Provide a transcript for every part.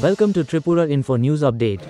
Welcome to Tripura Info News Update.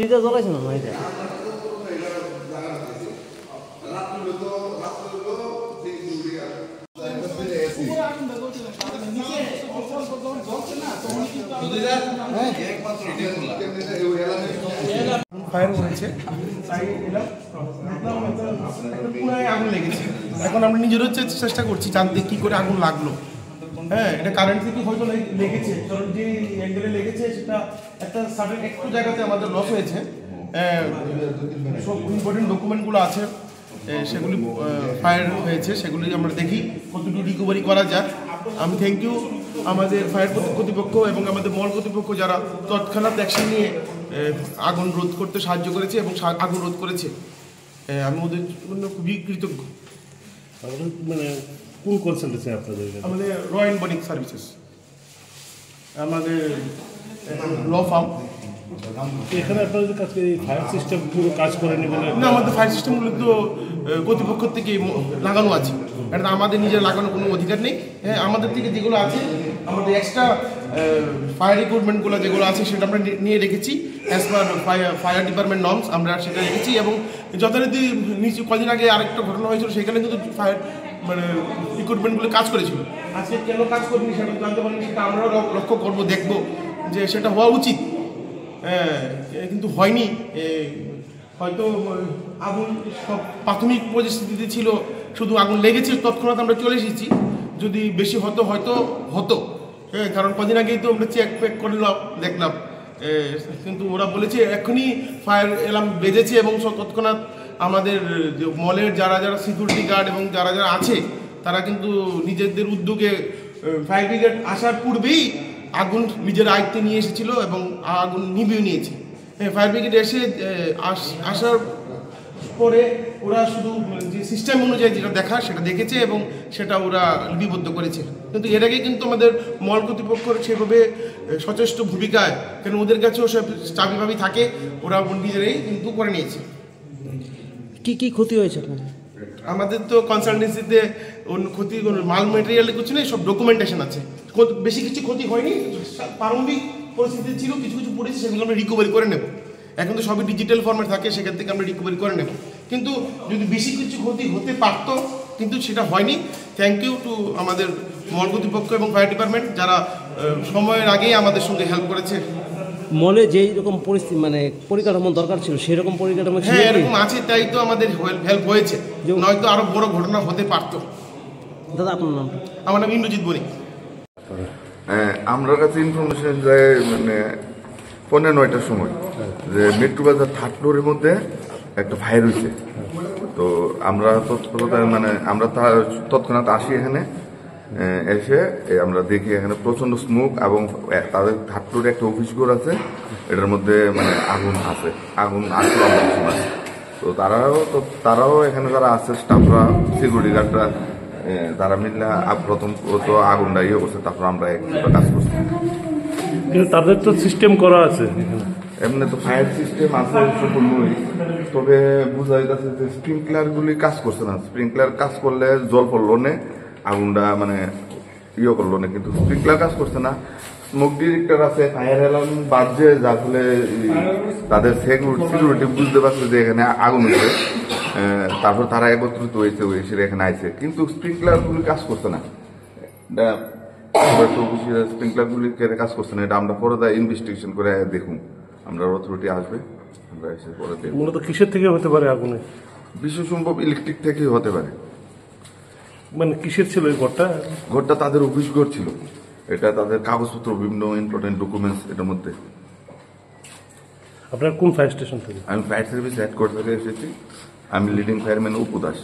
এটা জ্বলাইছে না এটা ফায়ার হয়েছে পুরাই আগুন লেগেছে। এখন আমরা নিজেরও চেষ্টা করছি জানতে কি করে আগুন লাগলো। হ্যাঁ, এটা কারেন্ট থেকে হয়তো লেগেছে, কারণ যে অ্যাঙ্গেলে লেগেছে সেটা একটা সার্টেন একটু জায়গাতে আমাদের লস হয়েছে। সব ইম্পর্টেন্ট ডকুমেন্টগুলো আছে, সেগুলি ফায়ার হয়েছে, সেগুলি আমরা দেখি কতটুকু রিকভারি করা যায়। আমি থ্যাংক ইউ আমাদের ফায়ার কর্তৃপক্ষ এবং আমাদের মল কর্তৃপক্ষ যারা তৎক্ষণাৎ অ্যাকশন নিয়ে আগুন রোধ করতে সাহায্য করেছে এবং আগুন রোধ করেছে। আমি ওদের জন্য খুবই কৃতজ্ঞ। মানে কোন কল সেন্টার আপনাদের? আমাদের র অ্যান্ড বনিক সার্ভিসেস, আমাদের ল ফার্ম। এখানে আপনাদের কাছে ফায়ার সিস্টেম পুরো কাজ করেনি বলে? না, আমাদের ফায়ার সিস্টেমগুলো তো কর্তৃপক্ষ থেকে লাগানো আছে, এটা আমাদের নিজের লাগানোর কোনো অধিকার নেই। হ্যাঁ, আমাদের থেকে যেগুলো আছে, আমাদের এক্সট্রা ফায়ার ইকুইপমেন্টগুলো যেগুলো আছে সেটা আমরা নিয়ে রেখেছি as per fire department norms, আমরা সেটা রেখেছি। এবং যথারীতি নিচে কদিন আগে আরেকটা ঘটনা হয়েছিল, সেখানে কিন্তু ফায়ার ইকুইপমেন্টগুলো কাজ করেছিল। আজকে কেন কাজ করিনি সেটা জানতে পারিনি, সেটা আমরাও লক্ষ্য করবো, দেখবো যে সেটা হওয়া উচিত। কিন্তু হয়নি। হয়তো আগুন সব প্রাথমিক পরিস্থিতিতে ছিল, শুধু আগুন লেগেছে, তৎক্ষণাৎ আমরা চলে এসেছি। যদি বেশি হতো হতো। কারণ কদিন আগেই তো আমরা চেক ফেক করলাম, দেখলাম, কিন্তু ওরা বলেছে এখনই ফায়ার অ্যালার্ম বেজেছে এবং তৎক্ষণাৎ আমাদের মলের যারা সিকিউরিটি গার্ড এবং যারা আছে তারা কিন্তু নিজেদের উদ্যোগে ফায়ার ব্রিগেড আসার পূর্বেই আগুন নিজের আয়ত্তে নিয়ে এসেছিল এবং আগুন নিভিয়ে নিয়েছে। ফায়ার ব্রিগেড এসে আসার পরে ওরা শুধু যে সিস্টেম অনুযায়ী যেটা দেখা সেটা দেখেছে এবং সেটা ওরা লিপিবদ্ধ করেছে। কিন্তু এর আগে কিন্তু আমাদের মল কর্তৃপক্ষের সেভাবে সচেষ্ট ভূমিকায়, কেন ওদের কাছেও সব চাবি থাকে, ওরা নিজেরাই কিন্তু করে নিয়েছে। কি ক্ষতি হয়েছে আমাদের তো কনসালটেন্সিতে ক্ষতি মাল মেটেরিয়ালে কিছু নেই, সব ডকুমেন্টেশন আছে। বেশি কিছু ক্ষতি হয়নি, প্রারম্ভিক পরিস্থিতি ছিল, কিছু পড়েছে, সেগুলো আমরা রিকভারি করে নেব। এখন তো সবই ডিজিটাল ফর্মেট থাকে, সেখান থেকে আমরা রিকভারি করে নেব। কিন্তু যদি বেশি কিছু ক্ষতি হতে পারতো, কিন্তু সেটা হয়নি। থ্যাংক ইউ টু আমাদের মল কর্তৃপক্ষ এবং ফায়ার ডিপার্টমেন্ট, যারা সময়ের আগেই আমাদের সঙ্গে হেল্প করেছে। মলে যেই রকম পরিস্থিতি মানে পরিকাঠামো দরকার ছিল সেরকম পরিকাঠামো ছিল? হ্যাঁ, এরকম আছে, তাই তো আমাদের হেল্প হয়েছে, নয়তো আরো বড় ঘটনা হতে পারতো। দাদা, আপনার নাম? আমার নাম ইন্দ্রজিৎ বণিক। আমার কাছে ইনফরমেশন যায় মানে 9:15টার সময় যে মেট্রো বাজার 3rd ফ্লোরের মধ্যে একটা ফায়ার হয়েছে। তো আমরা আমরা তৎক্ষণাৎ আসি এখানে, এসে আমরা দেখি এখানে প্রচন্ড স্মোক এবং তাদের 3rd ফ্লোরে একটা অফিস ঘর আছে, এটার মধ্যে মানে আগুন আছে, আগুন আসলে আছে। তো তারাও এখানে যারা আছে স্টাফরা, সিকিউরিটি গার্ডরা, তারা মিললে প্রথমত আগুনটা করছে, তারপর আমরা কাজ করছি। কিন্তু তাদের তো সিস্টেম করা আছে, এমনি তো ফায়ার সিস্টেম আছে, তবে বোঝা যাচ্ছে যে স্প্রিংকলার কাজ করছে না। স্প্রিংকলার কাজ করলে জল পড়লো না, আগুনটা মানে করলো না, কিন্তু স্প্রিংকলার কাজ করছে না। স্মোক ডিটেক্টর আছে, ফায়ার অ্যালার্ম বাজছে, যার ফলে তাদের সিকিউরিটি বুঝতে পারছে যে এখানে আগুন হয়েছে। তারপর তারা একত্রিত হয়েছে, এখানে আইছে, কিন্তু স্প্রিংকলার গুলি কাজ করছে না। স্প্রিংকলার গুলি কাজ করছে না, এটা আমরা পরে ইনভেস্টিগেশন করে দেখুন। আমরা অথরিটি আসবে, আমরা এসে পরে দেখব। মূলত কিসের থেকে হতে পারে আগুনে? বিশেষ সম্ভব ইলেকট্রিক থেকেই হতে পারে। মানে কিসের ছিল এই ঘরটা? তাদের অফিস ঘর ছিল, এটা তাদের কাগজপত্র, বিভিন্ন ইম্পর্টেন্ট ডকুমেন্টস এটার মধ্যে। আপনার কোন ফায়ার স্টেশন থেকে? আমি ফায়ার সার্ভিস হেডকোয়ার্টার থেকে এসেছি। আমি leading fireman Apu Das.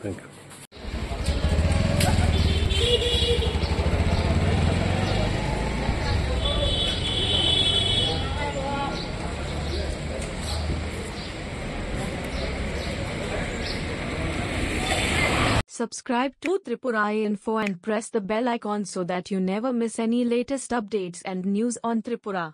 Thank you. Subscribe to Tripura Info and press the bell icon so that you never miss any latest updates and news on Tripura.